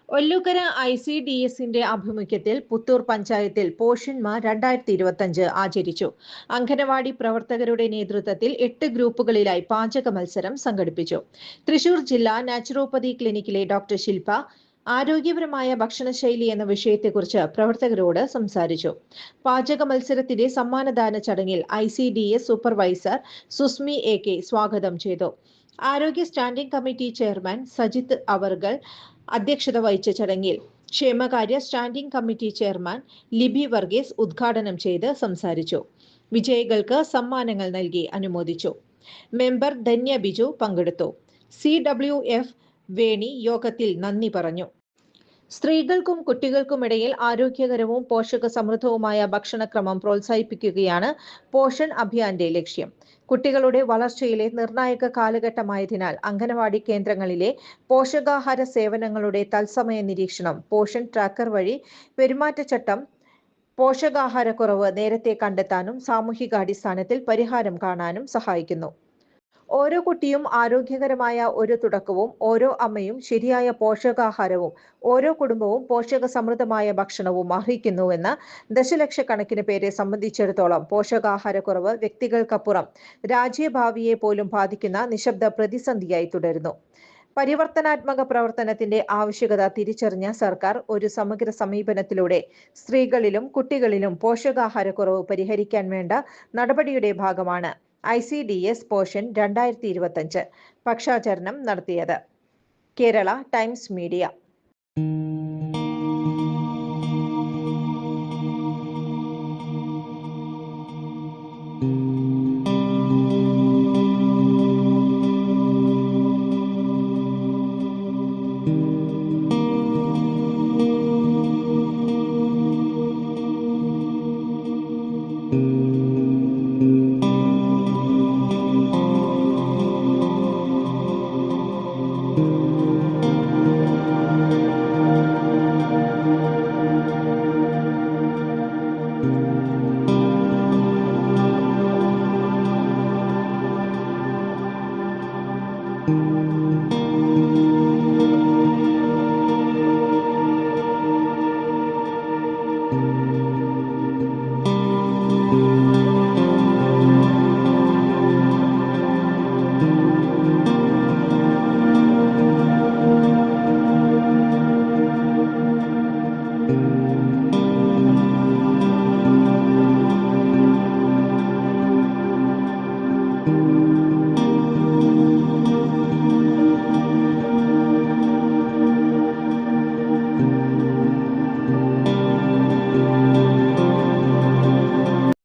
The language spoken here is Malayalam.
ഒല്ലൂക്കര ICDSന്റെ ആഭിമുഖ്യത്തിൽ പുത്തൂർ പഞ്ചായത്തിൽ പോഷൻ മാ 2025 ആചരിച്ചു. അംഗനവാടി പ്രവർത്തകരുടെ നേതൃത്വത്തിൽ 8 ഗ്രൂപ്പുകളിലായി പാചക മത്സരം സംഘടിപ്പിച്ചു. തൃശൂർ ജില്ലാ നാച്ചുറോപ്പതി ക്ലിനിക്കിലെ ഡോക്ടർ ശില്പ ആരോഗ്യപരമായ ഭക്ഷണശൈലി എന്ന വിഷയത്തെക്കുറിച്ച് പ്രവർത്തകരോട് സംസാരിച്ചു. പാചക മത്സരത്തിന്റെ സമ്മാനദാന ചടങ്ങിൽ ICDS സൂപ്പർവൈസർ സുസ്മി AK സ്വാഗതം ചെയ്തു. ആരോഗ്യ സ്റ്റാൻഡിംഗ് കമ്മിറ്റി ചെയർമാൻ സജിത് അവർകൾ അധ്യക്ഷത വഹിച്ച ചടങ്ങിൽ ക്ഷേമകാര്യ standing committee chairman Libi Varghese ഉദ്ഘാടനം ചെയ്ത് സംസാരിച്ചു. വിജയികൾക്ക് സമ്മാനങ്ങൾ നൽകി അനുമോദിച്ചു. മെമ്പർ ധന്യ ബിജു പങ്കെടുത്തു. CWF വേണി യോഗത്തിൽ നന്ദി പറഞ്ഞു. സ്ത്രീകൾക്കും കുട്ടികൾക്കുമിടയിൽ ആരോഗ്യകരവും പോഷക സമൃദ്ധവുമായ ഭക്ഷണക്രമം പ്രോത്സാഹിപ്പിക്കുകയാണ് പോഷൺ അഭിയാന്റെ ലക്ഷ്യം. കുട്ടികളുടെ വളർച്ചയിലെ നിർണായക കാലഘട്ടമായതിനാൽ അംഗനവാടി കേന്ദ്രങ്ങളിലെ പോഷകാഹാര സേവനങ്ങളുടെ തത്സമയ നിരീക്ഷണം പോഷൺ ട്രാക്കർ വഴി പെരുമാറ്റച്ചട്ടം പോഷകാഹാരക്കുറവ് നേരത്തെ കണ്ടെത്താനും സാമൂഹികാടിസ്ഥാനത്തിൽ പരിഹാരം കാണാനും സഹായിക്കുന്നു. ഓരോ കുട്ടിയും ആരോഗ്യകരമായ ഒരു തുടക്കവും ഓരോ അമ്മയും ശരിയായ പോഷകാഹാരവും ഓരോ കുടുംബവും പോഷക സമൃദ്ധമായ ഭക്ഷണവും അർഹിക്കുന്നുവെന്ന് ദശലക്ഷക്കണക്കിന് പേരെ സംബന്ധിച്ചിടത്തോളം പോഷകാഹാരക്കുറവ് വ്യക്തികൾക്കപ്പുറം രാജ്യഭാവിയെ പോലും ബാധിക്കുന്ന നിശബ്ദ പ്രതിസന്ധിയായി തുടരുന്നു. പരിവർത്തനാത്മക പ്രവർത്തനത്തിന്റെ ആവശ്യകത തിരിച്ചറിഞ്ഞ സർക്കാർ ഒരു സമഗ്ര സമീപനത്തിലൂടെ സ്ത്രീകളിലും കുട്ടികളിലും പോഷകാഹാരക്കുറവ് പരിഹരിക്കാൻ വേണ്ട നടപടിയുടെ ഭാഗമാണ് ICDS പോഷൻ 2025 പക്ഷാചരണം നടത്തിയത്. Kerala times media.